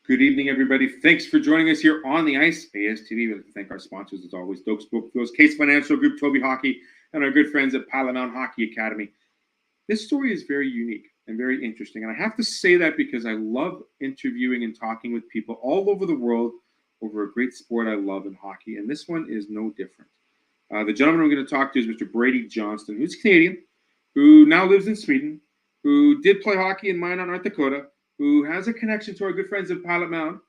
Good evening, everybody. Thanks for joining us here on the ice, ASTV. We'd like to thank our sponsors, as always, Dokes Book Fuels, Case Financial Group, Toby Hockey, and our good friends at Palamount Hockey Academy. This story is very unique and very interesting, and I have to say that because I love interviewing and talking with people all over the world over a great sport I love in hockey, and this one is no different. The gentleman I'm going to talk to is Mr. Brady Johnston, who's Canadian, who now lives in Sweden, who did play hockey in Minot, North Dakota, who has a connection to our good friends at Pilot Mound,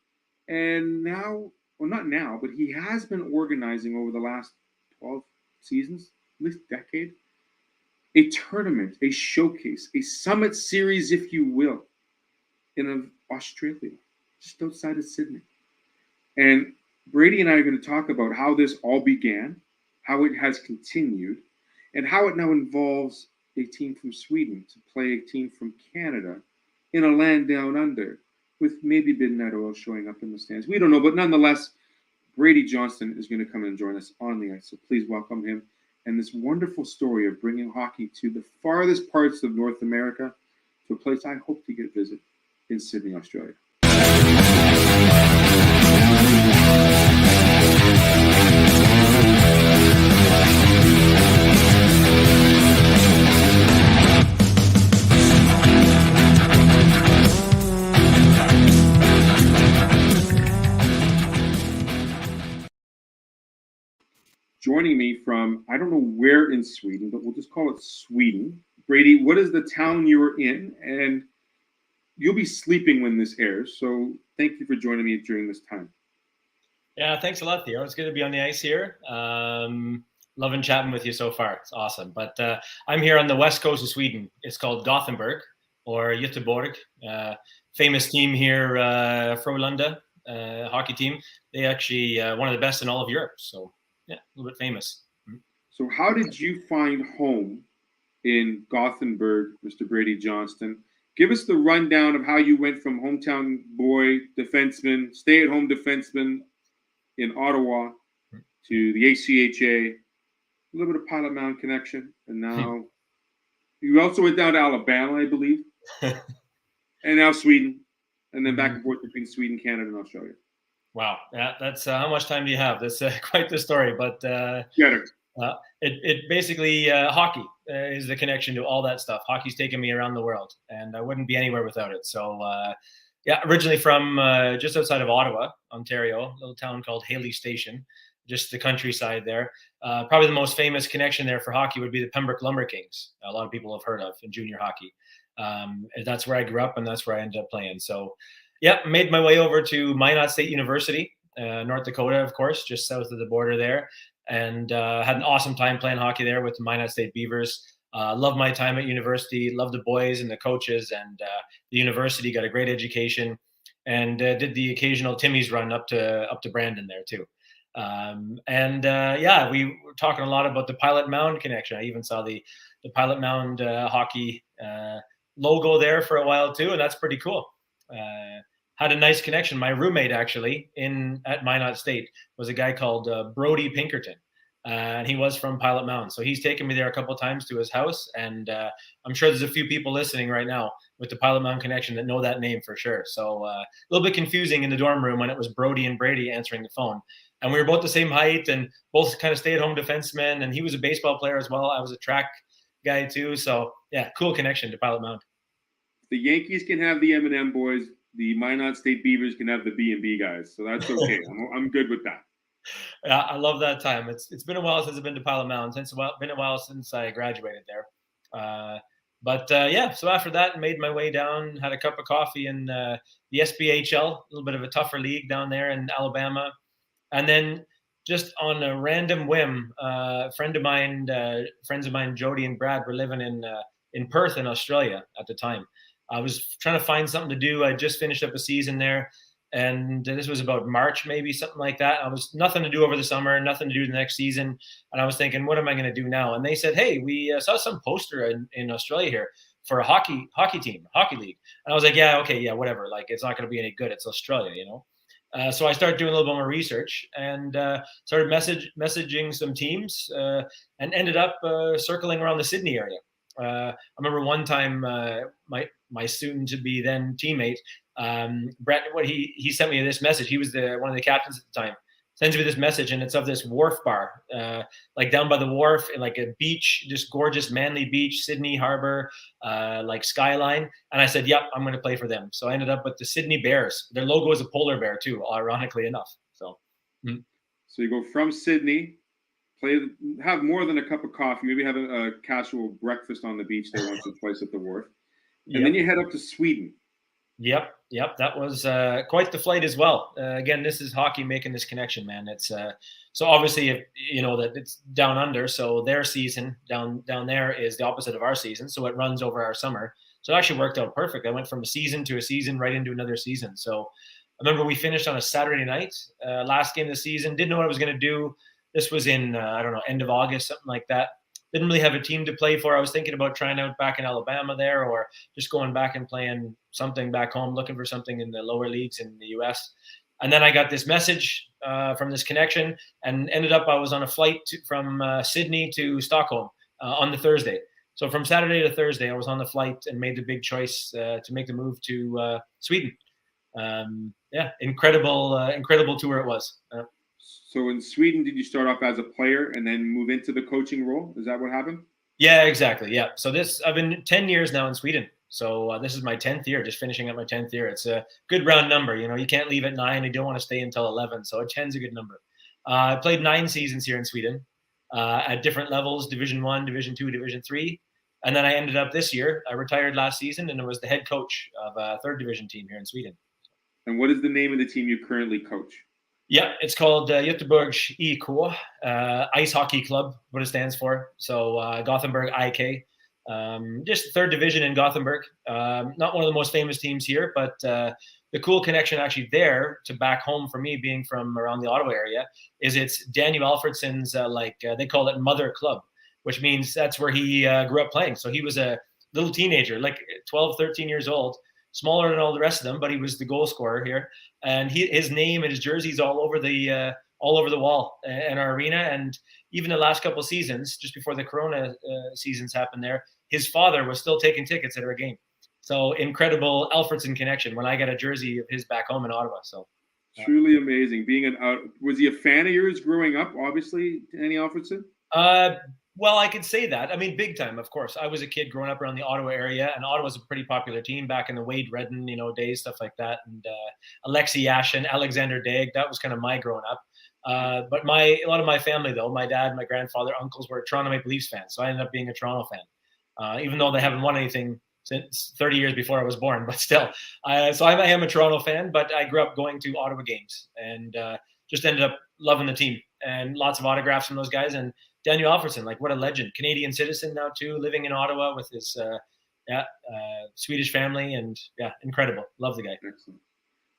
and now, well, not now, but he has been organizing over the last 12 seasons, at least decade, a tournament, a showcase, a summit series, if you will, in Australia, just outside of Sydney. And Brady and I are going to talk about how this all began, how it has continued, and how it now involves a team from Sweden to play a team from Canada in a land down under, with maybe Midnight Oil showing up in the stands. We don't know, but nonetheless, Brady Johnston is going to come and join us on the ice. So please welcome him and this wonderful story of bringing hockey to the farthest parts of North America, to a place I hope to get visit in Sydney, Australia. Joining me from, I don't know where in Sweden, but we'll just call it Sweden. Brady, what is the town you were in? And you'll be sleeping when this airs, so thank you for joining me during this time. Yeah, thanks a lot, Theo. It's good to be on the ice here. Loving chatting with you so far. It's awesome. But I'm here on the west coast of Sweden. It's called Gothenburg, or Göteborg. Famous team here, Frölunda hockey team. They actually one of the best in all of Europe. So yeah, a little bit famous. So how did you find home in Gothenburg, Mr. Brady Johnston? Give us the rundown of how you went from hometown boy, defenseman, stay-at-home defenseman in Ottawa to the ACHA, a little bit of Pilot Mound connection, and now you also went down to Alabama, I believe, and now Sweden, and then back and forth between Sweden, Canada, and Australia. Wow, yeah, that's how much time do you have? That's quite the story, but it basically hockey is the connection to all that stuff. Hockey's taken me around the world, and I wouldn't be anywhere without it. So yeah, originally from just outside of Ottawa, Ontario, a little town called Haley Station, just the countryside there. Probably the most famous connection there for hockey would be the Pembroke Lumber Kings. A lot of people have heard of in junior hockey. That's where I grew up, and that's where I ended up playing. So yeah, made my way over to Minot State University, North Dakota, of course, just south of the border there, and had an awesome time playing hockey there with the Minot State Beavers. Loved my time at university, loved the boys and the coaches, and the university, got a great education, and did the occasional Timmy's run up to Brandon there too. Yeah, we were talking a lot about the Pilot Mound connection. I even saw the Pilot Mound hockey logo there for a while too, and that's pretty cool. Had a nice connection. My roommate actually at Minot State was a guy called Brody Pinkerton, and he was from Pilot Mound. So he's taken me there a couple of times to his house, and I'm sure there's a few people listening right now with the Pilot Mound connection that know that name for sure. So a little bit confusing in the dorm room when it was Brody and Brady answering the phone. And we were both the same height and both kind of stay-at-home defensemen, and he was a baseball player as well. I was a track guy too. So yeah, cool connection to Pilot Mound. The Yankees can have the M&M boys. The Minot State Beavers can have the B&B guys. So that's okay. I'm good with that. Yeah, I love that time. It's been a while since I've been to Pilot Mound. It's been a while since I graduated there. Yeah, so after that, made my way down, had a cup of coffee in the SBHL, a little bit of a tougher league down there in Alabama. And then just on a random whim, friends of mine, Jody and Brad, were living in Perth in Australia at the time. I was trying to find something to do. I just finished up a season there, and this was about March, maybe something like that. I was nothing to do over the summer, nothing to do the next season. And I was thinking, what am I going to do now? And they said, hey, we saw some poster in Australia here for a hockey team, hockey league. And I was like, yeah, okay, yeah, whatever. Like, it's not going to be any good. It's Australia, you know? So I started doing a little bit more research and started messaging some teams and ended up circling around the Sydney area. I remember one time my soon-to-be then teammate Brett, what he sent me this message. He was one of the captains at the time. Sends me this message, and it's of this wharf bar, like down by the wharf in like a beach, just gorgeous Manly Beach, Sydney Harbor, like skyline. And I said, "Yep, I'm going to play for them." So I ended up with the Sydney Bears. Their logo is a polar bear too, ironically enough. So, So you go from Sydney, have more than a cup of coffee, maybe have a casual breakfast on the beach there once or twice at the wharf, and then you head up to Sweden. Yep. That was quite the flight as well. Again, this is hockey making this connection, man. It's so obviously, you know that it's down under, so their season down there is the opposite of our season, so it runs over our summer. So it actually worked out perfect. I went from a season to a season right into another season. So I remember we finished on a Saturday night, last game of the season. Didn't know what I was going to do. This was in I don't know, end of August, something like that. Didn't really have a team to play for. I was thinking about trying out back in Alabama there, or just going back and playing something back home, looking for something in the lower leagues in the US. And then I got this message from this connection, and ended up I was on a flight from Sydney to Stockholm on the Thursday. So from Saturday to Thursday, I was on the flight and made the big choice to make the move to Sweden. Incredible tour it was. So in Sweden, did you start off as a player and then move into the coaching role? Is that what happened? Yeah, exactly. Yeah. So I've been 10 years now in Sweden. So this is my 10th year, just finishing up my 10th year. It's a good round number. You know, you can't leave at 9. You don't want to stay until 11. So a 10's a good number. I played 9 seasons here in Sweden at different levels, Division 1, Division 2, Division 3. And then I ended up this year, I retired last season, and I was the head coach of a 3rd division team here in Sweden. And what is the name of the team you currently coach? Yeah, it's called Göteborgs IK, Ice Hockey Club, what it stands for. So Gothenburg IK, just 3rd division in Gothenburg. Not one of the most famous teams here, but the cool connection actually there to back home for me, being from around the Ottawa area, is it's Daniel Alfredsson's, they call it mother club, which means that's where he grew up playing. So he was a little teenager, like 12, 13 years old, smaller than all the rest of them, but he was the goal scorer here. And his name and his jersey's all over the wall in our arena. And even the last couple of seasons, just before the Corona seasons happened there, his father was still taking tickets at our game. So incredible Alfredsson connection when I got a jersey of his back home in Ottawa. So truly amazing. Was he a fan of yours growing up? Obviously, Danny Alfredsson. Well, I could say that. I mean, big time, of course. I was a kid growing up around the Ottawa area, and Ottawa's a pretty popular team back in the Wade Redden, days, stuff like that. And Alexei Yashin, Alexander Daig, that was kind of my growing up. But a lot of my family, though, my dad, my grandfather, uncles were Toronto Maple Leafs fans. So I ended up being a Toronto fan, even though they haven't won anything since 30 years before I was born. But still, so I am a Toronto fan, but I grew up going to Ottawa games and just ended up loving the team, and lots of autographs from those guys. And Daniel Alfredsson, like what a legend, Canadian citizen now too, living in Ottawa with his Swedish family, and incredible. Love the guy. Excellent.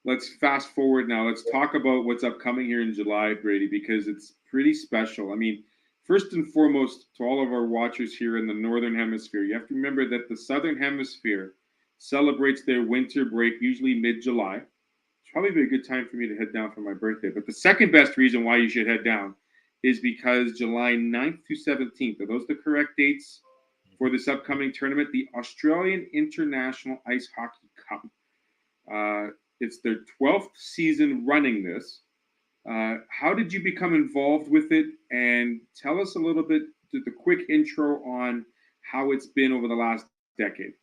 Let's fast forward now. Let's talk about what's upcoming here in July, Brady, because it's pretty special. I mean, first and foremost, to all of our watchers here in the Northern Hemisphere, you have to remember that the Southern Hemisphere celebrates their winter break usually mid-July. It's probably be a good time for me to head down for my birthday. But the second best reason why you should head down is because July 9th to 17th, are those the correct dates for this upcoming tournament? The Australian International Ice Hockey Cup. It's their 12th season running this. How did you become involved with it? And tell us a little bit, the quick intro on how it's been over the last decade.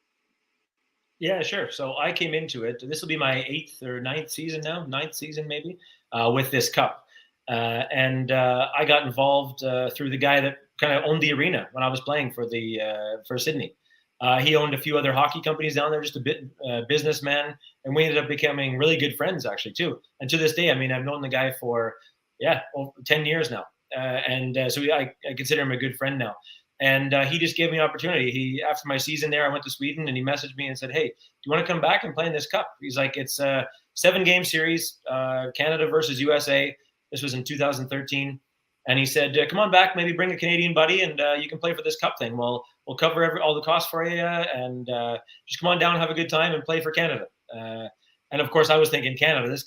Yeah, sure. So I came into it. This will be my 8th or 9th season now, 9th season maybe, with this cup. And I got involved through the guy that kind of owned the arena when I was playing for Sydney. He owned a few other hockey companies down there, just a bit businessman, and we ended up becoming really good friends actually too. And to this day, I mean, I've known the guy for over 10 years now, so I consider him a good friend now. And he just gave me an opportunity. After my season there, I went to Sweden, and he messaged me and said, "Hey, do you want to come back and play in this cup?" He's like, "It's a 7-game series, Canada versus USA." This was in 2013. And he said, "Come on back, maybe bring a Canadian buddy, and you can play for this cup thing. We'll cover all the costs for you, and just come on down, have a good time, and play for Canada." And of course, I was thinking, Canada, this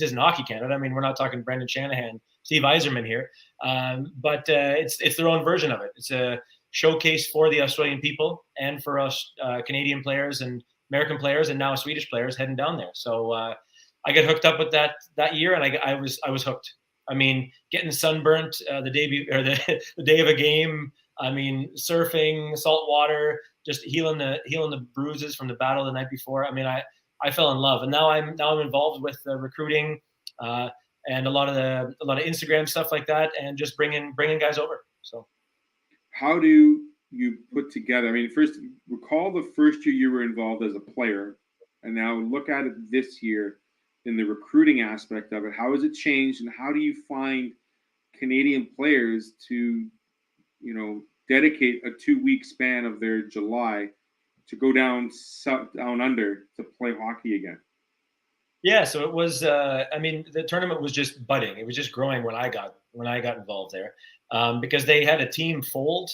isn't Hockey Canada. I mean, we're not talking Brendan Shanahan, Steve Yzerman here, but it's their own version of it. It's a showcase for the Australian people and for us Canadian players, and American players and now Swedish players heading down there. So I got hooked up with that year, and I was hooked. I mean, getting sunburnt the the day of a game. I mean, surfing, salt water, just healing the bruises from the battle the night before. I mean, I fell in love, and now I'm involved with recruiting and a lot of Instagram stuff like that, and just bringing guys over. So, how do you put together? I mean, first recall the first year you were involved as a player, and now look at it this year in the recruiting aspect of it. How has it changed, and how do you find Canadian players to, dedicate a 2-week span of their July to go down under to play hockey again? Yeah, so it was. I mean, the tournament was just budding. It was just growing when I got involved there, because they had a team fold.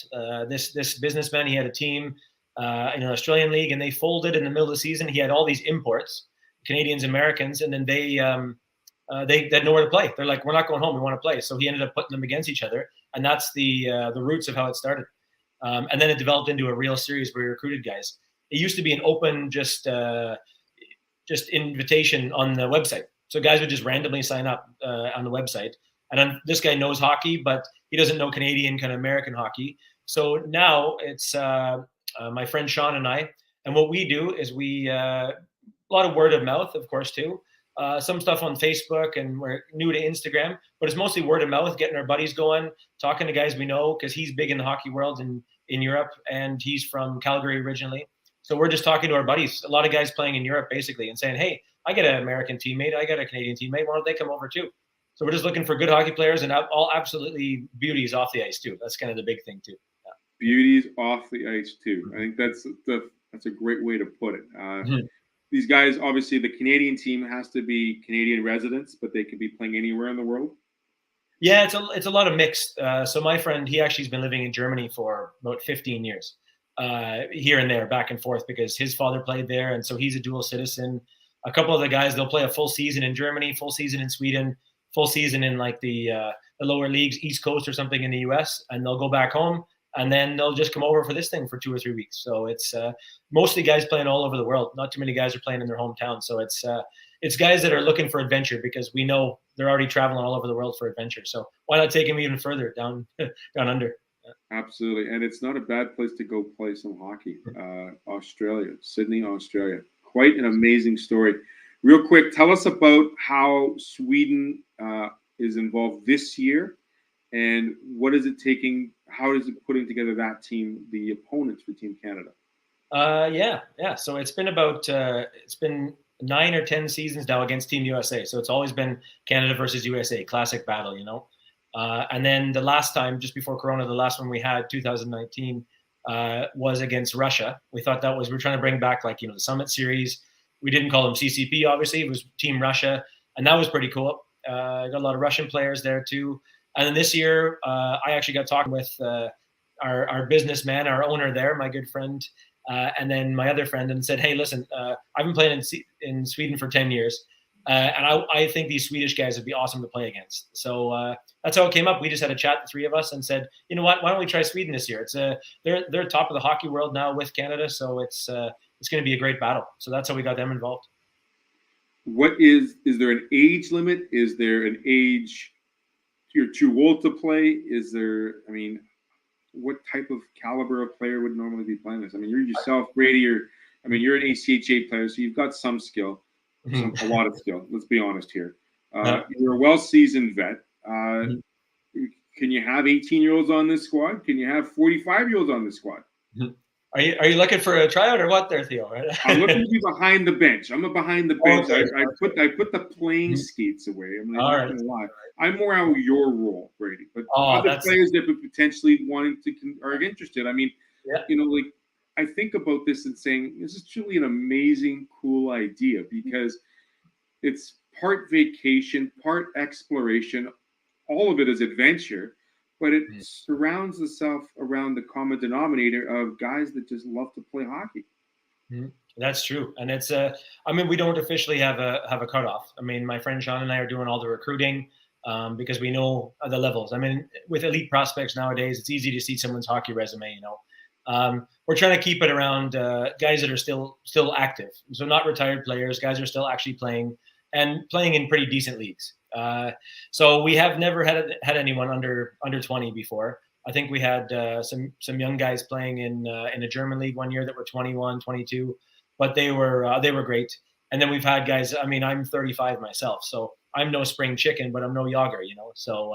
This businessman, he had a team in an Australian league, and they folded in the middle of the season. He had all these imports, Canadians, Americans, and then they had nowhere to play. They're like, we're not going home. We want to play. So he ended up putting them against each other, and that's the roots of how it started. And then it developed into a real series where we recruited guys. It used to be an open, just invitation on the website. So guys would just randomly sign up on the website. And then this guy knows hockey, but he doesn't know Canadian kind of American hockey. So now it's my friend Sean and I. And what we do is we a lot of word of mouth, of course, too. Some stuff on Facebook, and we're new to Instagram, but it's mostly word of mouth, getting our buddies going, talking to guys we know, because he's big in the hockey world in Europe, and he's from Calgary originally. So we're just talking to our buddies, a lot of guys playing in Europe basically, and saying, hey, I got an American teammate, I got a Canadian teammate, why don't they come over too? So we're just looking for good hockey players, and all absolutely beauties off the ice too. That's kind of the big thing too. Yeah. Beauties off the ice too. I think that's a great way to put it. These guys, obviously, the Canadian team has to be Canadian residents, but they could be playing anywhere in the world. Yeah, it's a lot of mixed. So my friend, he actually has been living in Germany for about 15 years, here and there, back and forth, because his father played there, and so he's a dual citizen. A couple of the guys, they'll play a full season in Germany, full season in Sweden, full season in like the lower leagues, East Coast or something in the US, and they'll go back home, and then they'll just come over for this thing for 2 or 3 weeks. So it's mostly guys playing all over the world. Not too many guys are playing in their hometown. So it's guys that are looking for adventure, because we know they're already traveling all over the world for adventure. So why not take them even further down under? Absolutely. And it's not a bad place to go play some hockey. Australia, Sydney, Australia. Quite an amazing story. Real quick, tell us about how Sweden is involved this year, and what is it taking? How is it putting together that team, the opponents for Team Canada? Yeah. So it's been 9 or 10 seasons now against Team USA. So it's always been Canada versus USA, classic battle, And then the last time, just before Corona, the last one we had, 2019, was against Russia. We thought we're trying to bring back the Summit Series. We didn't call them CCP, obviously. It was Team Russia, and that was pretty cool. Got a lot of Russian players there too. And then this year, I actually got talking with our businessman, our owner there, my good friend, and then my other friend, and said, hey, listen, I've been playing in Sweden for 10 years, and I think these Swedish guys would be awesome to play against. So that's how it came up. We just had a chat, the three of us, and said, you know what, why don't we try Sweden this year? They're top of the hockey world now with Canada, so it's going to be a great battle. So that's how we got them involved. What is there an age limit? Is there an age you're too old to play? Is there, what type of caliber of player would normally be playing this? You're yourself, Brady, you're an ACHA player, so you've got some skill, a lot of skill. Let's be honest here. You're a well-seasoned vet. Can you have 18-year-olds on this squad? Can you have 45-year-olds on this squad? Are you looking for a tryout or what there, Theo? Right? I'm looking to be behind the bench. I'm behind the bench. Okay. I put the playing skates away. I'm not right. going to lie. I'm more out your role, Brady. But other that's... players that would potentially are interested. I think about this and saying this is truly an amazing, cool idea, because it's part vacation, part exploration. All of it is adventure. But it surrounds itself around the common denominator of guys that just love to play hockey. That's true, and it's we don't officially have a cutoff. My friend Sean and I are doing all the recruiting because we know the levels. With elite prospects nowadays, it's easy to see someone's hockey resume, We're trying to keep it around guys that are still active, so not retired players. Guys are still actually playing and playing in pretty decent leagues. So we have never had anyone under 20 before. I think we had some young guys playing in a German league one year that were 21, 22, but they were great. And then we've had guys. I mean, I'm 35 myself, so I'm no spring chicken, but I'm no Yager, So,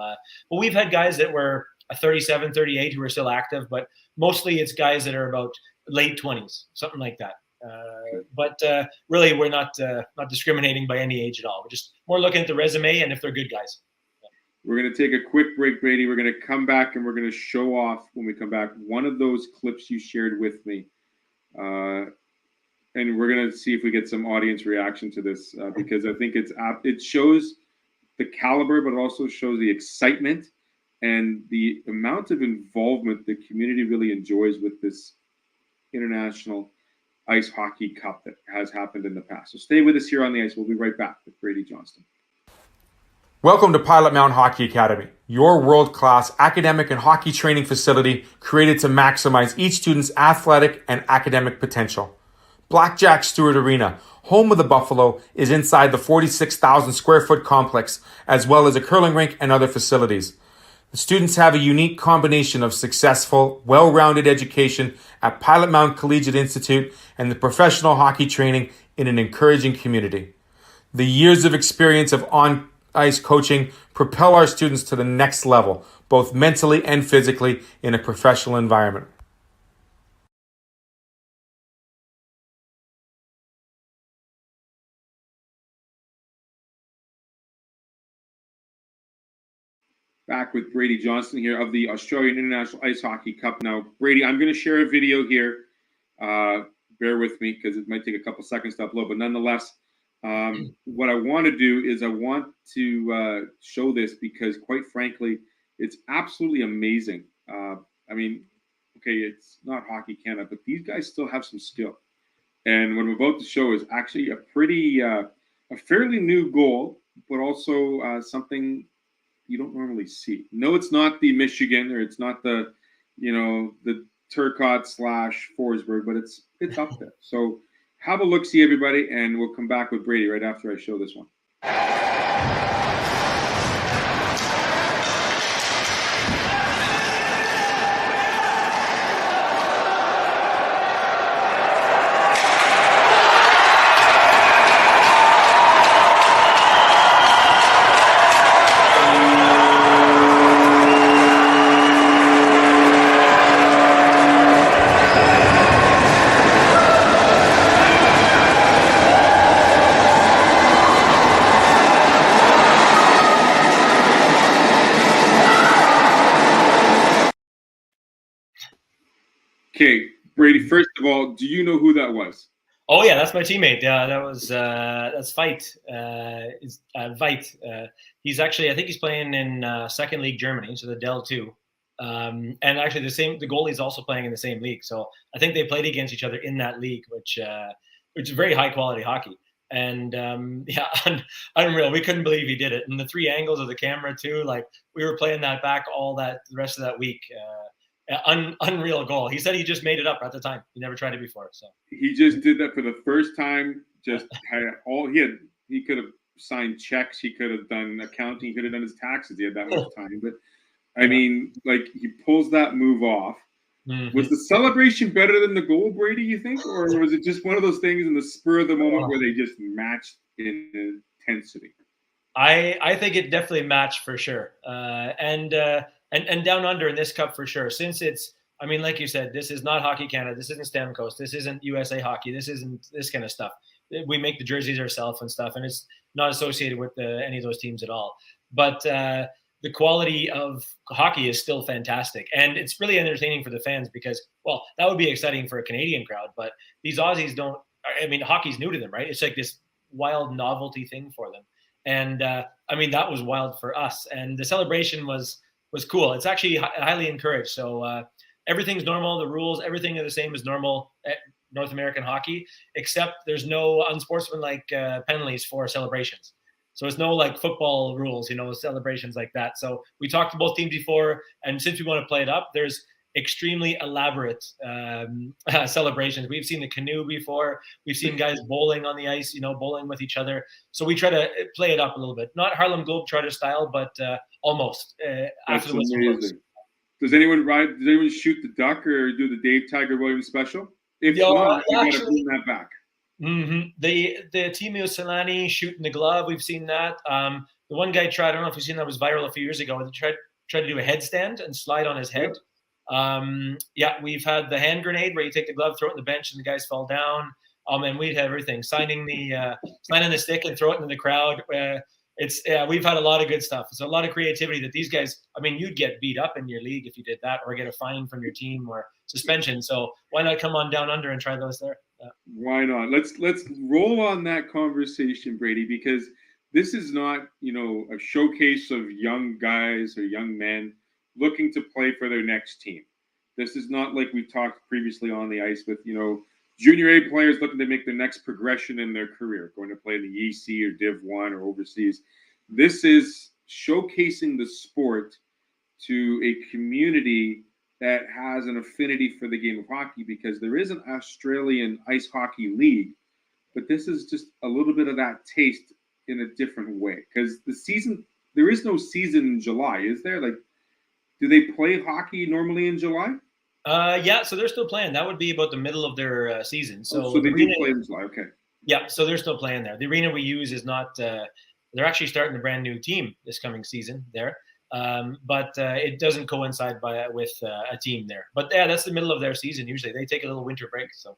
but we've had guys that were 37, 38 who are still active, but mostly it's guys that are about late 20s, something like that. But really, we're not discriminating by any age at all. We're just more looking at the resume and if they're good guys. We're going to take a quick break, Brady. We're going to come back and we're going to show off when we come back one of those clips you shared with me. And we're going to see if we get some audience reaction to this because I think it shows the caliber, but it also shows the excitement and the amount of involvement the community really enjoys with this International Ice Hockey Cup that has happened in the past. So stay with us here on the ice. We'll be right back with Brady Johnston. Welcome to Pilot Mountain Hockey Academy, your world-class academic and hockey training facility created to maximize each student's athletic and academic potential. Blackjack Stewart Arena, home of the Buffalo, is inside the 46,000 square foot complex, as well as a curling rink and other facilities. The students have a unique combination of successful, well-rounded education at Pilot Mountain Collegiate Institute and the professional hockey training in an encouraging community. The years of experience of on-ice coaching propel our students to the next level, both mentally and physically, in a professional environment. Back with Brady Johnston here of the Australian International Ice Hockey Cup. Now, Brady, I'm going to share a video here. Bear with me because it might take a couple seconds to upload, but nonetheless, what I want to do is I want to show this because, quite frankly, it's absolutely amazing. I mean, okay, it's not Hockey Canada, but these guys still have some skill. And what I'm about to show is actually a fairly new goal, but also something you don't normally see. No, it's not the Michigan or it's not the Turcotte / Forsberg, but it's up there. So have a look-see, everybody, and we'll come back with Brady right after I show this one. Okay, Brady, first of all, do you know who that was? Oh yeah, that's my teammate. Yeah, that's Veit. Veit. He's actually, I think he's playing in second league Germany, so the Del 2. And actually the goalie's also playing in the same league. So I think they played against each other in that league, which is very high quality hockey. And unreal. We couldn't believe he did it. And the three angles of the camera too, like we were playing that back the rest of that week. Unreal goal. He said he just made it up at the time. He never tried it before. So he just did that for the first time. Just had he could have signed checks. He could have done accounting. He could have done his taxes. He had that much time. But I mean, like he pulls that move off. Mm-hmm. Was the celebration better than the goal, Brady, you think? Or was it just one of those things in the spur of the moment where they just matched in intensity? I think it definitely matched for sure. And down under in this cup for sure. Since it's, I mean, like you said, this is not Hockey Canada. This isn't Stamkos. This isn't USA Hockey. This isn't this kind of stuff. We make the jerseys ourselves and stuff, and it's not associated with any of those teams at all. But the quality of hockey is still fantastic. And it's really entertaining for the fans because, well, that would be exciting for a Canadian crowd. But these Aussies don't, I mean, hockey's new to them, right? It's like this wild novelty thing for them. And I mean, that was wild for us. And the celebration was cool. It's actually highly encouraged. So everything's normal. The rules, everything are the same as normal North American hockey, except there's no unsportsmanlike penalties for celebrations. So it's no like football rules, celebrations like that. So we talked to both teams before, and since we want to play it up, extremely elaborate celebrations. We've seen the canoe before. We've seen guys bowling on the ice, bowling with each other. So we try to play it up a little bit. Not Harlem Globetrotter style, but almost. That's amazing. Does anyone shoot the duck or do the Dave Tiger Williams special? If not, you got to bring that back. Mm-hmm. The Timo Solani shooting the glove, we've seen that. The one guy tried, I don't know if you've seen that, was viral a few years ago. He tried to do a headstand and slide on his head. Yep. We've had the hand grenade where you take the glove, throw it on the bench, and the guys fall down. And we'd have everything. Signing the stick and throw it into the crowd. We've had a lot of good stuff. It's a lot of creativity that these guys, you'd get beat up in your league if you did that, or get a fine from your team or suspension. So why not come on down under and try those there? Yeah. Why not? Let's roll on that conversation, Brady, because this is not, a showcase of young guys or young men looking to play for their next team. This is not like we talked previously on the ice with, junior A players looking to make the next progression in their career, going to play the EC or Div 1 or overseas. This is showcasing the sport to a community that has an affinity for the game of hockey, because there is an Australian ice hockey league, but this is just a little bit of that taste in a different way. Because there is no season in July, is there? Like, do they play hockey normally in July? Yeah, so they're still playing. That would be about the middle of their season. So they do play in July, okay. Yeah, so they're still playing there. The arena we use is not they're actually starting a brand new team this coming season there. But it doesn't coincide with a team there. But yeah, that's the middle of their season usually. They take a little winter break. So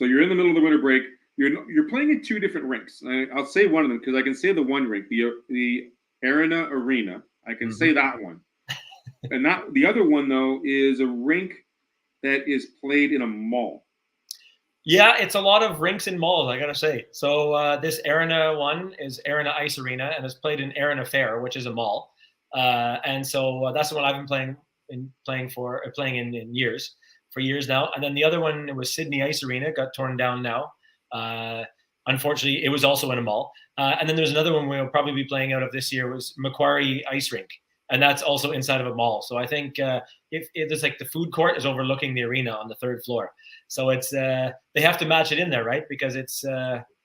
you're in the middle of the winter break. You're playing at two different rinks. I'll say one of them because I can say the one rink, the Arena Arena. I can say that one. And the other one, though, is a rink that is played in a mall. Yeah, it's a lot of rinks and malls, I got to say. So this Arena one is Arena Ice Arena, and it's played in Arena Fair, which is a mall. And so that's the one I've been playing in years now. And then the other one, it was Sydney Ice Arena, got torn down now. Unfortunately, it was also in a mall. And then there's another one we'll probably be playing out of this year, was Macquarie Ice Rink. And that's also inside of a mall. So I think if it's like the food court is overlooking the arena on the third floor. So it's they have to match it in there, right? Because it's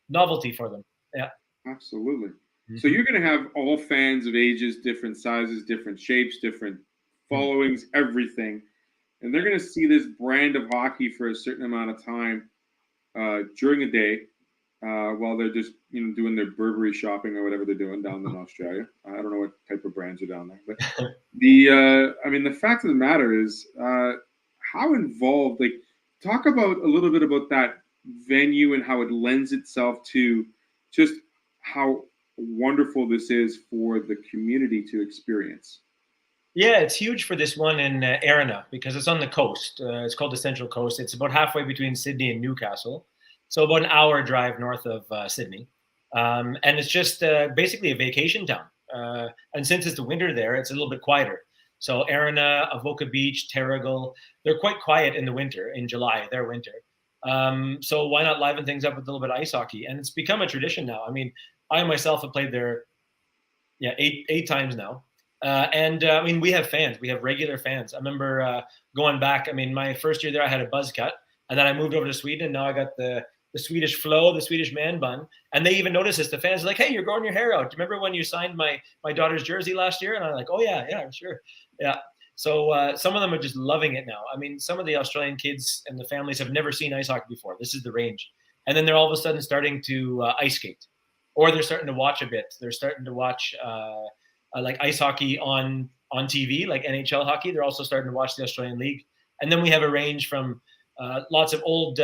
novelty for them. Yeah. Absolutely. Mm-hmm. So you're going to have all fans of ages, different sizes, different shapes, different followings, everything. And they're going to see this brand of hockey for a certain amount of time during the day while they're just doing their Burberry shopping or whatever they're doing down in Australia. I don't know what type of brands are down there, but the fact of the matter is how involved. Like, talk about a little bit about that venue and how it lends itself to just how wonderful this is for the community to experience. Yeah, it's huge for this one in Arena because it's on the coast. It's called the Central Coast. It's about halfway between Sydney and Newcastle. So about an hour drive north of Sydney. And it's just basically a vacation town. And since it's the winter there, it's a little bit quieter. So Arena, Avoca Beach, Terrigal, they're quite quiet in the winter, in July, their winter. So why not liven things up with a little bit of ice hockey? And it's become a tradition now. I mean, I myself have played there eight times now. We have fans. We have regular fans. I remember going back. I mean, my first year there, I had a buzz cut. And then I moved over to Sweden, and now I got the Swedish flow, the Swedish man bun. And they even noticed this. The fans are like, hey, you're growing your hair out. Do you remember when you signed my daughter's jersey last year? And I'm like, oh, yeah, sure. Yeah. So some of them are just loving it now. I mean, some of the Australian kids and the families have never seen ice hockey before. This is the range. And then they're all of a sudden starting to ice skate. Or they're starting to watch a bit. They're starting to watch like ice hockey on TV, like NHL hockey. They're also starting to watch the Australian League. And then we have a range from lots of old,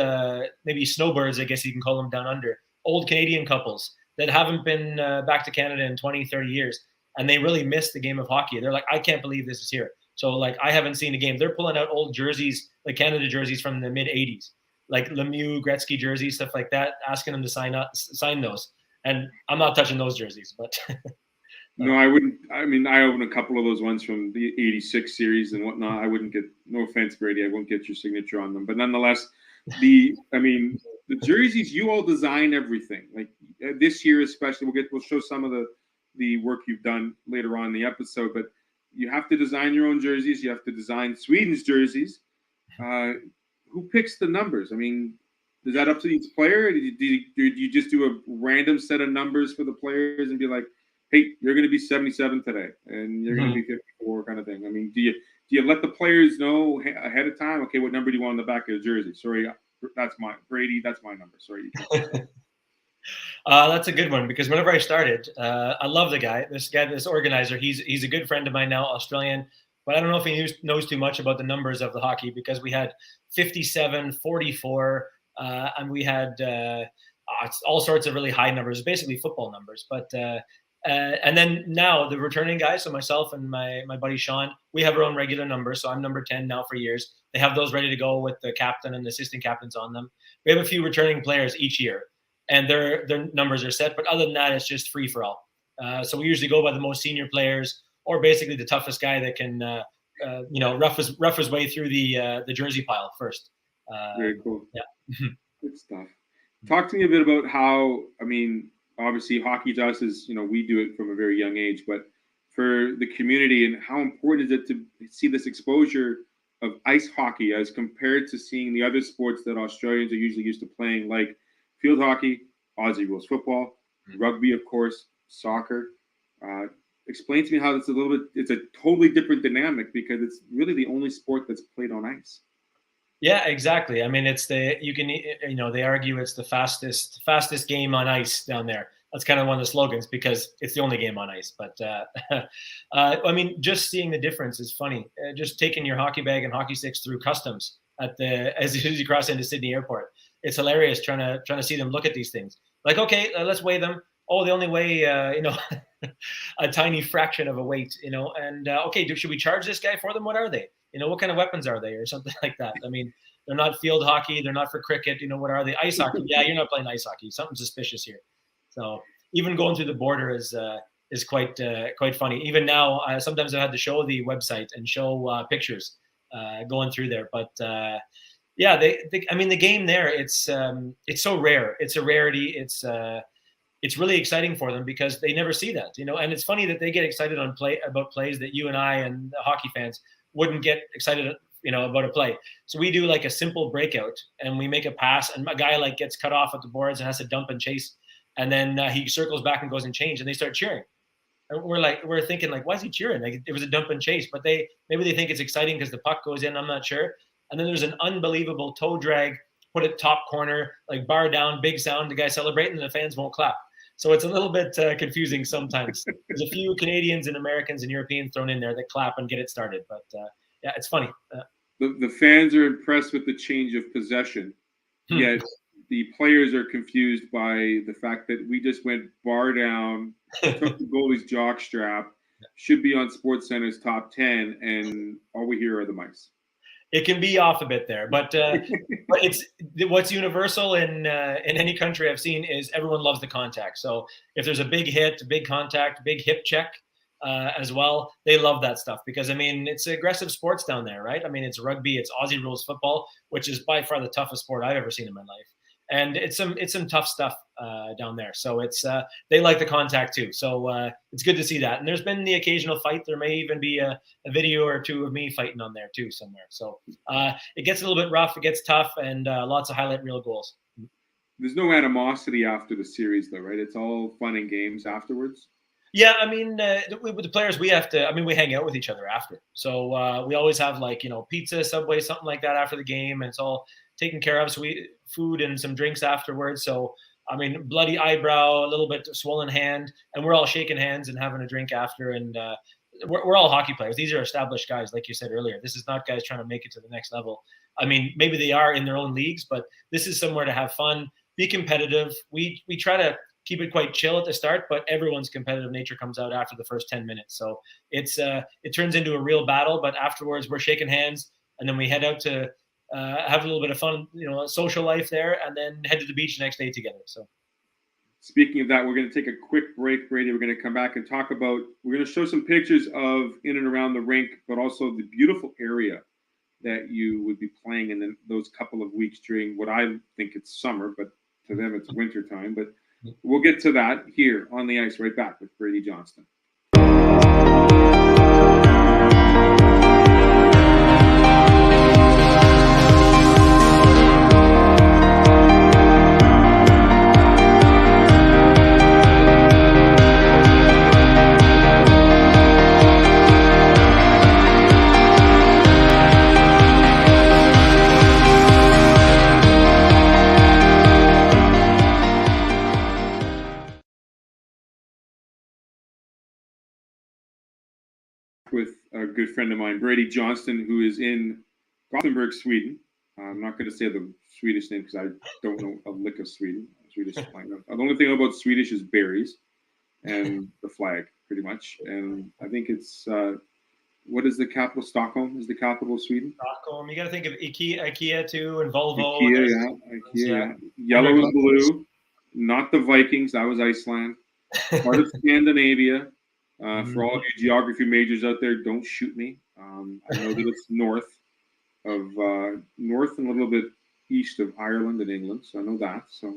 maybe snowbirds, I guess you can call them down under, old Canadian couples that haven't been back to Canada in 20, 30 years. And they really miss the game of hockey. They're like, I can't believe this is here. So like, I haven't seen a game. They're pulling out old jerseys, like Canada jerseys from the mid 80s, like Lemieux, Gretzky jerseys, stuff like that, asking them to sign those. And I'm not touching those jerseys, but. No, I wouldn't. I mean, I own a couple of those ones from the 86 series and whatnot. I wouldn't get, no offense, Brady, I won't get your signature on them. But nonetheless, the jerseys, you all design everything. Like this year especially, we'll show some of the work you've done later on in the episode. But you have to design your own jerseys. You have to design Sweden's jerseys. Who picks the numbers? I mean, is that up to each player? Do you just do a random set of numbers for the players and be like, hey, you're going to be 77 today, and you're going to be 54 kind of thing? I mean, do you let the players know ahead of time? Okay, what number do you want on the back of the jersey? Sorry, that's my Brady. That's my number. Sorry. That's a good one, because whenever I started, I love the guy. This organizer. He's a good friend of mine now, Australian. But I don't know if he knows too much about the numbers of the hockey, because we had 57, 44, and we had all sorts of really high numbers, basically football numbers. But and then now the returning guys, so myself and my buddy Sean, we have our own regular numbers. So I'm number 10 now for years. They have those ready to go with the captain and the assistant captains on them. We have a few returning players each year, and their numbers are set. But other than that, it's just free for all. So we usually go by the most senior players, or basically the toughest guy that can, rough his way through the jersey pile first. Very cool. Yeah. Good stuff. Talk to me a bit about how, I mean, obviously hockey to us is, we do it from a very young age, but for the community, and how important is it to see this exposure of ice hockey as compared to seeing the other sports that Australians are usually used to playing, like field hockey, Aussie rules football, rugby, of course, soccer. Explain to me how it's a totally different dynamic, because it's really the only sport that's played on ice. Yeah, exactly. I mean, they argue it's the fastest game on ice down there. That's kind of one of the slogans, because it's the only game on ice. But I mean, just seeing the difference is funny. Just taking your hockey bag and hockey sticks through customs as you cross into Sydney Airport. It's hilarious trying to see them look at these things. Like, okay, let's weigh them. Oh, they only weigh a tiny fraction of a weight, and okay, should we charge this guy for them? What are they? What kind of weapons are they, or something like that? I mean, they're not field hockey, they're not for cricket. What are they? Ice hockey? Yeah, you're not playing ice hockey. Something suspicious here. So even going through the border is quite funny. Even now, sometimes I've had to show the website and show pictures going through there. But yeah, I mean, the game there, it's so rare. It's a rarity. It's really exciting for them, because they never see that, and it's funny that they get excited about plays that you and I and the hockey fans wouldn't get excited, about a play. So we do like a simple breakout, and we make a pass, and a guy gets cut off at the boards and has to dump and chase. And then he circles back and goes and change, and they start cheering. And we're thinking why is he cheering? It was a dump and chase, but maybe they think it's exciting because the puck goes in. I'm not sure. And then there's an unbelievable toe drag, put it top corner, bar down, big sound, the guy celebrating, and the fans won't clap. So it's a little bit confusing sometimes. There's a few Canadians and Americans and Europeans thrown in there that clap and get it started. But yeah, it's funny. The fans are impressed with the change of possession, yet the players are confused by the fact that we just went bar down, took the goalie's jockstrap, should be on SportsCenter's top 10, and all we hear are the mice. It can be off a bit there, but it's what's universal in any country I've seen is everyone loves the contact. So if there's a big hit, big contact, big hip check as well, they love that stuff, because I mean, it's aggressive sports down there, right? I mean, it's rugby, it's Aussie rules football, which is by far the toughest sport I've ever seen in my life. And it's some tough stuff down there. So it's they like the contact too. So it's good to see that. And there's been the occasional fight. There may even be a video or two of me fighting on there too somewhere. So it gets a little bit rough. It gets tough, and lots of highlight reel goals. There's no animosity after the series, though, right? It's all fun and games afterwards. Yeah, I mean, with the players, we hang out with each other after. So we always have pizza, Subway, something like that after the game, and it's all taken care of. So we food and some drinks afterwards. So I mean, bloody eyebrow, a little bit swollen hand, and we're all shaking hands and having a drink after. And we're all hockey players. These are established guys, like you said earlier. This is not guys trying to make it to the next level. I mean, maybe they are in their own leagues, but this is somewhere to have fun, be competitive. We try to keep it quite chill at the start, but everyone's competitive nature comes out after the first 10 minutes. So it turns into a real battle, but afterwards we're shaking hands, and then we head out to have a little bit of fun, social life there, and then head to the beach the next day together. So speaking of that, we're going to take a quick break, Brady. We're going to come back and we're going to show some pictures of in and around the rink, but also the beautiful area that you would be playing in those couple of weeks during what I think it's summer, but to them it's winter time. But we'll get to that here on the ice, right back with Brady Johnston. a good friend of mine, Brady Johnston, who is in Gothenburg, Sweden. I'm not going to say the Swedish name because I don't know a lick of Swedish slang. The only thing about Swedish is berries and the flag, pretty much. And I think it's what is the capital? Stockholm is the capital of Sweden. Stockholm. You got to think of IKEA too, and Volvo. IKEA, yeah. Yellow and blue. Not the Vikings. That was Iceland. Part of Scandinavia. For all of you geography majors out there, don't shoot me. I know that it's north and a little bit east of Ireland and England, so I know that. So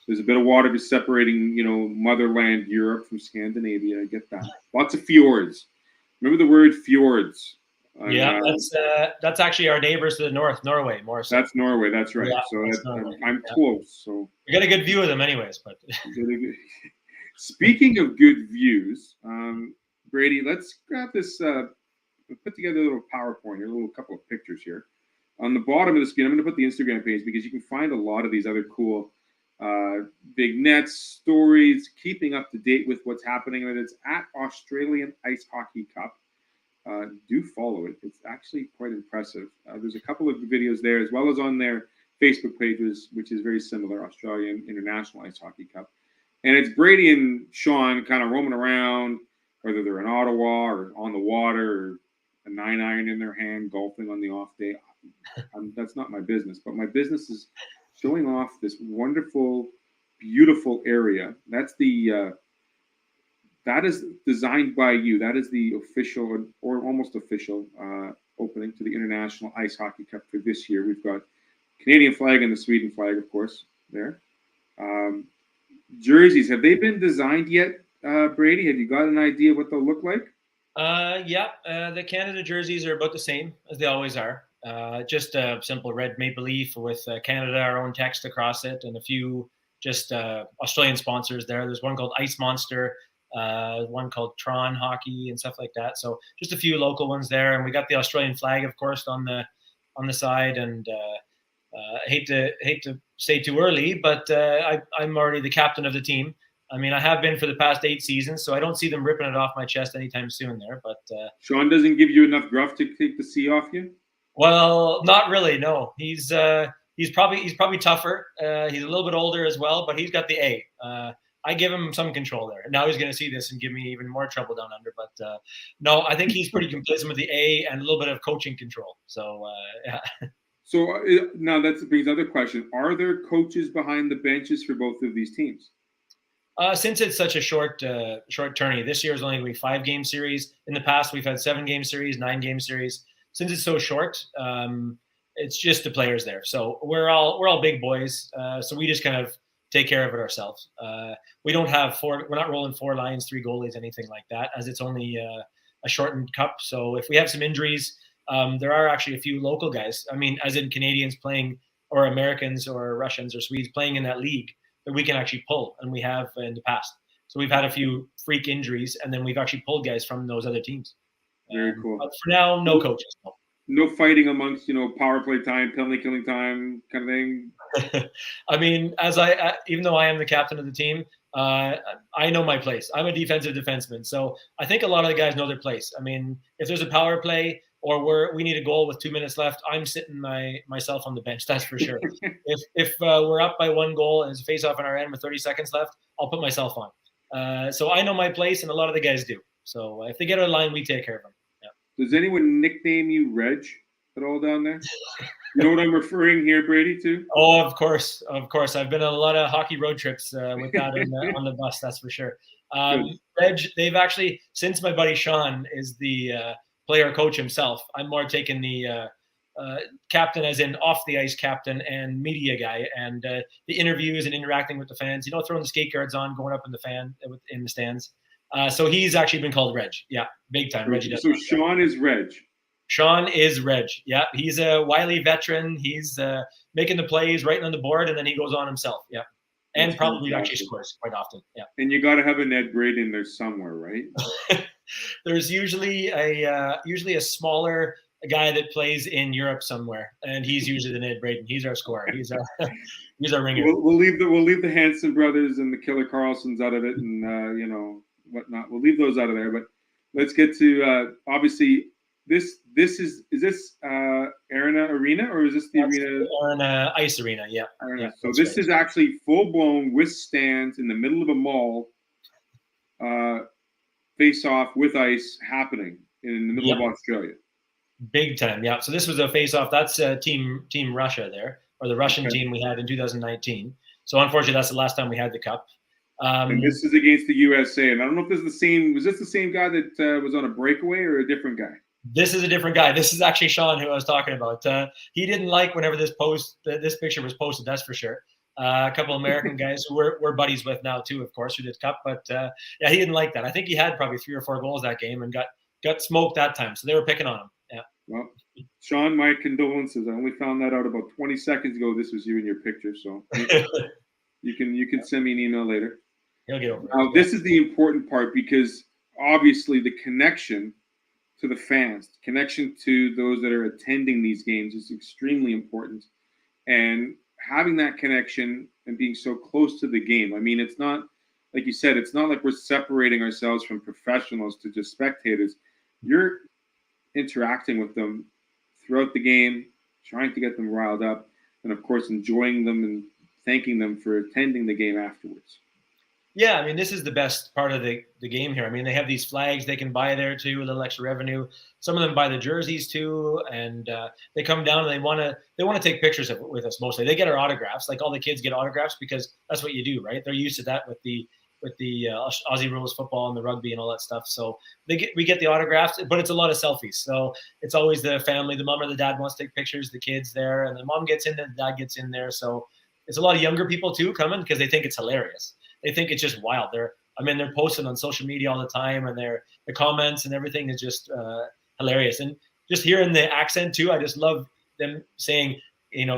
there's a bit of water separating, motherland Europe from Scandinavia. I get that. Lots of fjords. Remember the word fjords? That's actually our neighbors to the north, Norway, more so. That's Norway. That's right. Yeah, so Norway. I'm close. So we got a good view of them, anyways. But speaking of good views, Brady, let's grab this. Put together a little PowerPoint here, a little couple of pictures here. On the bottom of the screen, I'm going to put the Instagram page because you can find a lot of these other cool big nets, stories, keeping up to date with what's happening. And it's at Australian Ice Hockey Cup. Do follow it. It's actually quite impressive. There's a couple of videos there, as well as on their Facebook pages, which is very similar, Australian International Ice Hockey Cup. And it's Brady and Sean kind of roaming around, whether they're in Ottawa or on the water or a 9-iron in their hand, golfing on the off day. That's not my business, but my business is showing off this wonderful, beautiful area. That is designed by you. That is the official or almost official opening to the International Ice Hockey Cup for this year. We've got Canadian flag and the Sweden flag, of course, there. Jerseys, have they been designed yet, Brady? Have you got an idea what they'll look like? The Canada jerseys are about the same as they always are. Just a simple red maple leaf with Canada, our own text across it, and a few just Australian sponsors there. There's one called Ice Monster, one called Tron Hockey and stuff like that. So just a few local ones there, and we got the Australian flag, of course, on the side. And hate to say too early, but I'm already the captain of the team. I mean, I have been for the past 8 seasons, so I don't see them ripping it off my chest anytime soon there. But Sean doesn't give you enough gruff to take the C off you? Well, not really. No, he's probably tougher. He's a little bit older as well, but he's got the A. I give him some control there. Now he's going to see this and give me even more trouble down under. But no, I think he's pretty complacent with the A and a little bit of coaching control. So yeah. So now that brings another question: are there coaches behind the benches for both of these teams? Since it's such a short tourney, this year is only going to be 5-game series. In the past, we've had 7-game series, 9-game series. Since it's so short, it's just the players there. So we're all big boys. So we just kind of take care of it ourselves. We don't have we're not rolling 4 lines, 3 goalies, anything like that, as it's only a shortened cup. So if we have some injuries, there are actually a few local guys. I mean, as in Canadians playing, or Americans or Russians or Swedes playing in that league that we can actually pull, and we have in the past. So we've had a few freak injuries, and then we've actually pulled guys from those other teams. Very cool. But for now, no coaches. No fighting amongst, power play time, penalty killing time kind of thing. I mean, even though I am the captain of the team, I know my place. I'm a defensive defenseman, so I think a lot of the guys know their place. I mean, if there's a power play or we need a goal with 2 minutes left, I'm sitting myself on the bench. That's for sure. if we're up by 1 goal and it's a face-off on our end with 30 seconds left, I'll put myself on. So I know my place, and a lot of the guys do. So if they get out of line, we take care of them. Yeah. Does anyone nickname you Reg at all down there? You know what I'm referring here, Brady, to? Oh, of course. I've been on a lot of hockey road trips with that on the bus, that's for sure. Reg, they've actually, since my buddy Sean is the player coach himself, I'm more taking the captain as in off the ice captain and media guy, and the interviews and interacting with the fans, throwing the skate guards on, going up in the stands. So he's actually been called Reg. Yeah, big time. Reggie does. So Sean is Reg. Sean is Reg. Yeah, he's a wily veteran. He's making the plays, writing on the board, and then he goes on himself. Yeah, and probably actually scores quite often. Yeah. And you got to have a Ned Brady in there somewhere, right? There's usually a smaller guy that plays in Europe somewhere, and he's usually the Ned Braden. He's our scorer. He's our ringer. We'll leave the Hanson brothers and the Killer Carlsons out of it, and whatnot. We'll leave those out of there, but let's get to obviously this is this Arena Arena, or is this the arena? Arena Ice Arena, yeah. Arena. Yeah, so this is actually full blown with stands in the middle of a mall, face off with ice happening in the middle of Australia. Big time, yeah. So this was a face off. That's Team Russia there, or the Russian team we had in 2019. So unfortunately, that's the last time we had the cup. And this is against the USA. And I don't know if this is the same. Was this the same guy that was on a breakaway, or a different guy? This is a different guy. This is actually Sean, who I was talking about. He didn't like whenever this picture was posted. That's for sure. A couple of American guys who we're buddies with now too, of course, who did cup. But yeah, he didn't like that. I think he had probably 3 or 4 goals that game and got smoked that time. So they were picking on him. Yeah. Well, Sean, my condolences. I only found that out about 20 seconds ago. This was you in your picture, so you can send me an email later. He'll get over it. Now, this is the important part, because obviously the connection to the fans, the connection to those that are attending these games is extremely important. And having that connection and being so close to the game. I mean, it's not, like you said, it's not like we're separating ourselves from professionals to just spectators. You're interacting with them throughout the game, trying to get them riled up, and of course enjoying them and thanking them for attending the game afterwards. Yeah, I mean, this is the best part of the game here. I mean, they have these flags they can buy there too, a little extra revenue. Some of them buy the jerseys too, and they come down and they want to take pictures with us mostly. They get our autographs, like all the kids get autographs, because that's what you do, right? They're used to that with the Aussie rules football and the rugby and all that stuff. So we get the autographs, but it's a lot of selfies. So it's always the family, the mom or the dad wants to take pictures, the kids there, and the mom gets in there, the dad gets in there. So it's a lot of younger people too coming because they think it's hilarious. They think it's just wild. They're posting on social media all the time, and the comments and everything is just hilarious. And just hearing the accent too, I just love them saying,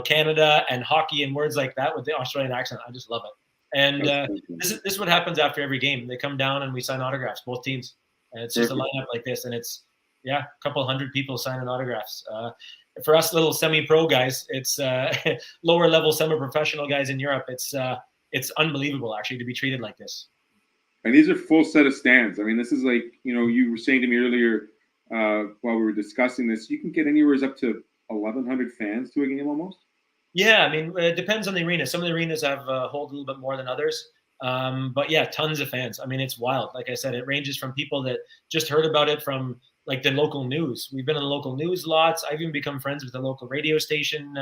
Canada and hockey and words like that with the Australian accent. I just love it. And this is what happens after every game. They come down and we sign autographs, both teams. And it's just a lineup like this, and it's a couple hundred people signing autographs. For us little semi-pro guys, it's lower level semi-professional guys in Europe. It's unbelievable, actually, to be treated like this. And these are full set of stands. I mean, this is like, you were saying to me earlier while we were discussing this, you can get anywhere up to 1,100 fans to a game almost. Yeah, I mean, it depends on the arena. Some of the arenas have hold a little bit more than others. But yeah, tons of fans. I mean, it's wild. Like I said, it ranges from people that just heard about it from like the local news. We've been on the local news lots. I've even become friends with the local radio station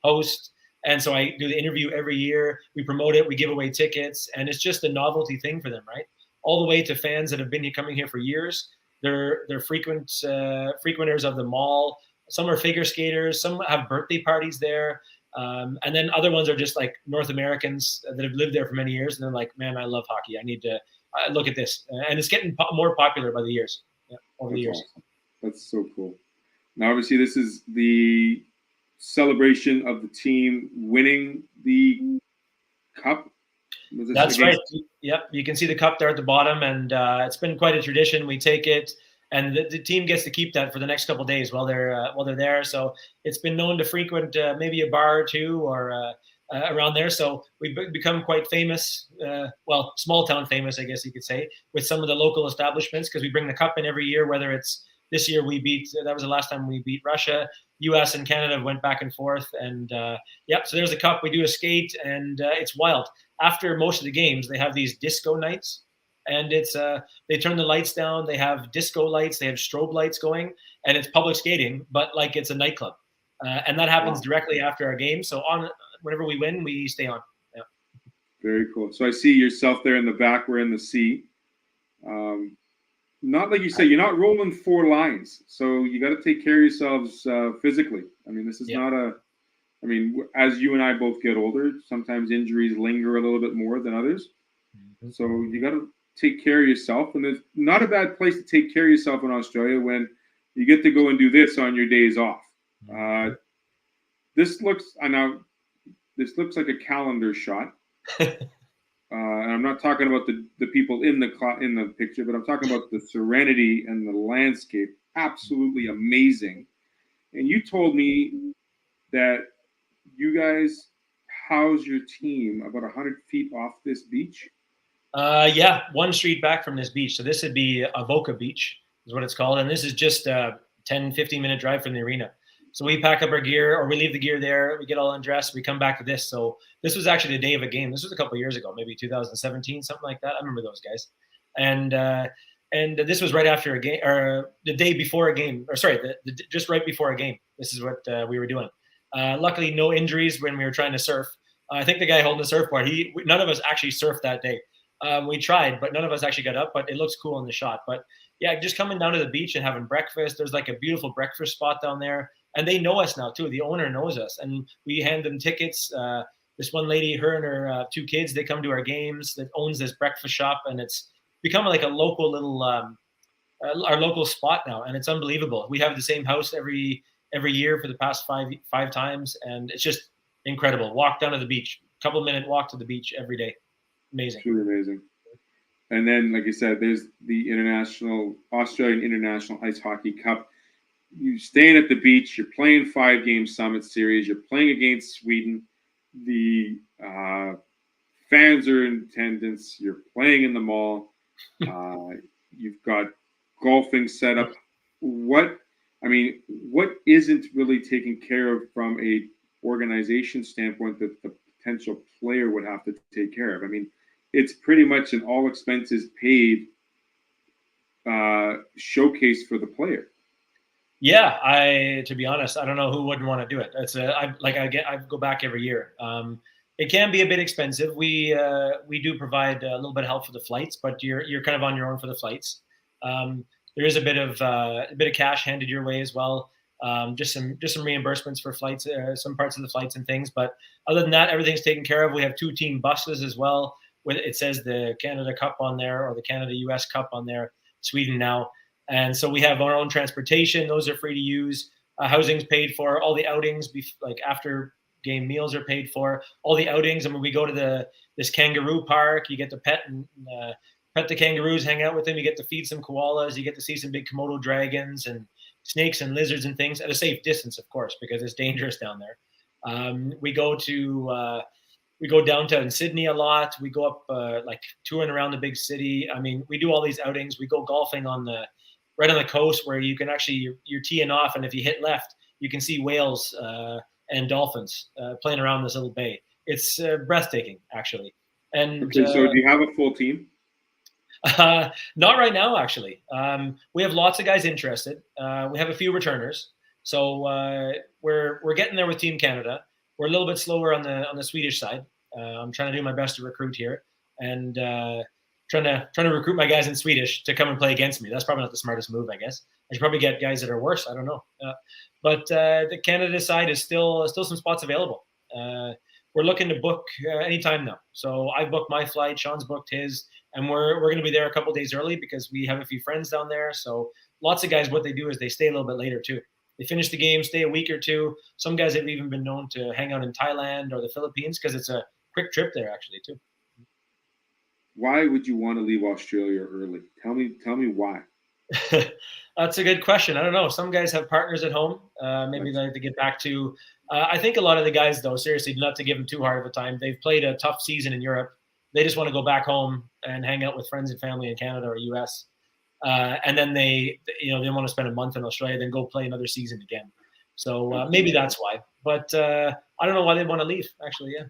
host. And so I do the interview every year. We promote it. We give away tickets. And it's just a novelty thing for them, right? All the way to fans that have been coming here for years. They're frequenters of the mall. Some are figure skaters. Some have birthday parties there. And then other ones are just like North Americans that have lived there for many years. And they're like, man, I love hockey. I need to look at this. And it's getting more popular by the years. Yeah, over the years. Awesome. That's so cool. Now, obviously, this is the celebration of the team winning the cup. That's right. Yep, you can see the cup there at the bottom, and it's been quite a tradition. We take it, and the team gets to keep that for the next couple of days while they're there. So it's been known to frequent maybe a bar or two or around there. So we've become quite famous, small town famous, I guess you could say, with some of the local establishments, because we bring the cup in every year, whether it's this year that was the last time we beat Russia. US and Canada went back and forth. And so there's the cup. We do a skate, and it's wild. After most of the games, they have these disco nights, and it's they turn the lights down. They have disco lights. They have strobe lights going, and it's public skating, but like it's a nightclub. And that happens directly after our game. So whenever we win, we stay on. Yeah. Very cool. So I see yourself there in the back. We're in the C. Not like you say, you're not rolling 4 lines. So you got to take care of yourselves physically. I mean, this is not as you and I both get older, sometimes injuries linger a little bit more than others. Mm-hmm. So you got to take care of yourself. And there's not a bad place to take care of yourself in Australia when you get to go and do this on your days off. Mm-hmm. This looks like a calendar shot. And I'm not talking about the people in the picture, but I'm talking about the serenity and the landscape. Absolutely amazing. And you told me that you guys house your team about 100 feet off this beach. 1 street back from this beach. So this would be Avoca Beach is what it's called. And this is just 10, 15-minute drive from the arena. So we pack up our gear, or we leave the gear there. We get all undressed. We come back to this. So this was actually the day of a game. This was a couple of years ago, maybe 2017, something like that. I remember those guys. And this was right after a game, or the day before a game, or sorry, just right before a game. This is what we were doing. Luckily, no injuries when we were trying to surf. I think the guy holding the surfboard, none of us actually surfed that day. We tried, but none of us actually got up. But it looks cool in the shot. But yeah, just coming down to the beach and having breakfast. There's like a beautiful breakfast spot down there. And they know us now too. The owner knows us, and we hand them tickets. This one lady, her and her 2 kids, they come to our games. That owns this breakfast shop, and it's become like a local little our local spot now, and it's unbelievable. We have the same house every year for the past five times, and it's just incredible. Walk down to the beach, couple-minute walk to the beach every day. Amazing. Truly amazing. And then, like you said, there's the Australian International Ice Hockey Cup. You're staying at the beach. You're playing 5-game Summit Series. You're playing against Sweden. The fans are in attendance. You're playing in the mall. You've got golfing set up. What isn't really taken care of from a organization standpoint that the potential player would have to take care of? I mean, it's pretty much an all expenses paid showcase for the player. Yeah, to be honest, I don't know who wouldn't want to do it. I go back every year. It can be a bit expensive. We do provide a little bit of help for the flights, but you're kind of on your own for the flights. There is a bit of cash handed your way as well. Just some reimbursements for flights, some parts of the flights and things. But other than that, everything's taken care of. We have 2 team buses as well. It says the Canada Cup on there, or the Canada-US Cup on there, Sweden now. And so we have our own transportation. Those are free to use. Housing's paid for. All the outings, like after game meals, are paid for. All the outings. And when we go to this kangaroo park, you get to pet the kangaroos, hang out with them. You get to feed some koalas. You get to see some big Komodo dragons and snakes and lizards and things at a safe distance, of course, because it's dangerous down there. We go downtown Sydney a lot. We go up touring around the big city. I mean, we do all these outings. We go golfing right on the coast, where you can actually, you're teeing off, and if you hit left, you can see whales and dolphins playing around this little bay. It's breathtaking, actually. And okay, so do you have a full team? Not right now, actually. We have lots of guys interested. We have a few returners, so we're getting there with Team Canada. We're a little bit slower on the Swedish side. I'm trying to do my best to recruit here, and trying to recruit my guys in Swedish to come and play against me. That's probably not the smartest move, I guess. I should probably get guys that are worse. I don't know. But the Canada side is still some spots available. We're looking to book anytime now. So I booked my flight. Sean's booked his, and we're going to be there a couple days early because we have a few friends down there. So lots of guys, what they do is they stay a little bit later too. They finish the game, stay a week or two. Some guys have even been known to hang out in Thailand or the Philippines because it's a quick trip there actually too. Why would you want to leave Australia early? Tell me why. That's a good question. I don't know. Some guys have partners at home. Maybe they like to get back to. I think a lot of the guys, though, seriously, not to give them too hard of a time. They've played a tough season in Europe. They just want to go back home and hang out with friends and family in Canada or US. And then they want to spend a month in Australia, then go play another season again. So maybe that's why. But I don't know why they want to leave. Actually, yeah.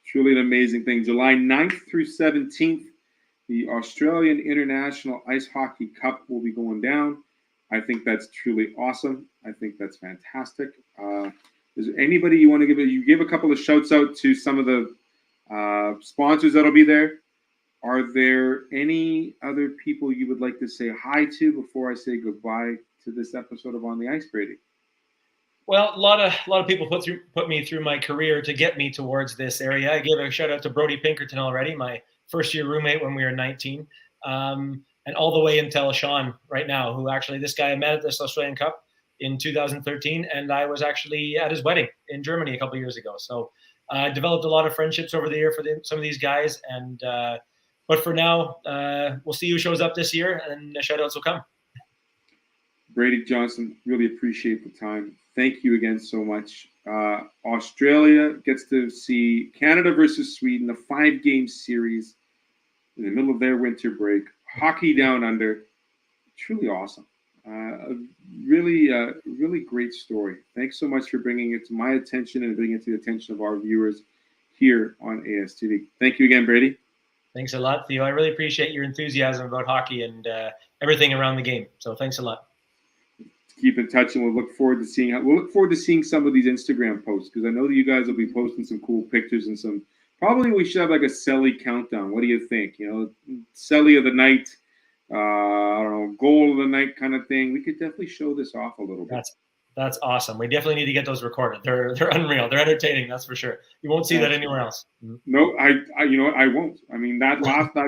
Truly an amazing thing. July 9th through 17th, the Australian International Ice Hockey Cup will be going down. I think that's truly awesome. I think that's fantastic. Is there anybody you want to give? You gave a couple of shouts out to some of the sponsors that'll be there. Are there any other people you would like to say hi to before I say goodbye to this episode of On the Ice, Brady? Well, a lot of people put me through my career to get me towards this area. I gave a shout out to Brody Pinkerton already, my first year roommate when we were 19, and all the way until Sean right now, who actually, this guy I met at this Australian Cup in 2013, and I was actually at his wedding in Germany a couple of years ago. So I developed a lot of friendships over the year for some of these guys, and but for now, we'll see who shows up this year, and the shout outs will come. Brady Johnston, really appreciate the time. Thank you again so much. Australia gets to see Canada versus Sweden, a 5-game series in the middle of their winter break. Hockey down under. Truly awesome. A really great story. Thanks so much for bringing it to my attention and bringing it to the attention of our viewers here on ASTV. Thank you again, Brady. Thanks a lot, Theo. I really appreciate your enthusiasm about hockey and everything around the game. So thanks a lot. Keep in touch, and we'll look forward to seeing some of these Instagram posts, because I know that you guys will be posting some cool pictures and some. Probably we should have like a Selly countdown. What do you think? Selly of the night, I don't know, goal of the night kind of thing. We could definitely show this off a little bit. That's awesome. We definitely need to get those recorded. They're unreal. They're entertaining. That's for sure. You won't see that anywhere else. No, I you know what? I won't. I mean, that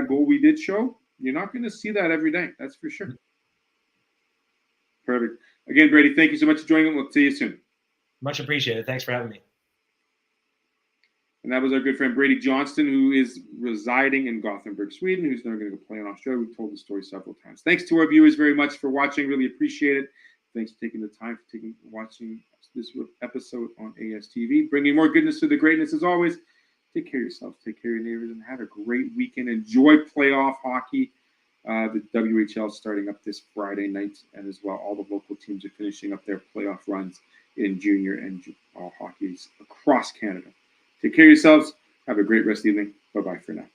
goal we did show, you're not going to see that every day. That's for sure. Perfect. Again, Brady, thank you so much for joining us. We'll see you soon. Much appreciated. Thanks for having me. And that was our good friend Brady Johnston, who is residing in Gothenburg, Sweden, who's now going to go play in Australia. We've told the story several times. Thanks to our viewers very much for watching. Really appreciate it. Thanks for taking the time for watching this episode on ASTV. Bringing more goodness to the greatness as always. Take care of yourselves. Take care of your neighbors, and have a great weekend. Enjoy playoff hockey. The WHL starting up this Friday night, and as well, all the local teams are finishing up their playoff runs in junior and all hockeys across Canada. Take care of yourselves. Have a great rest of the evening. Bye-bye for now.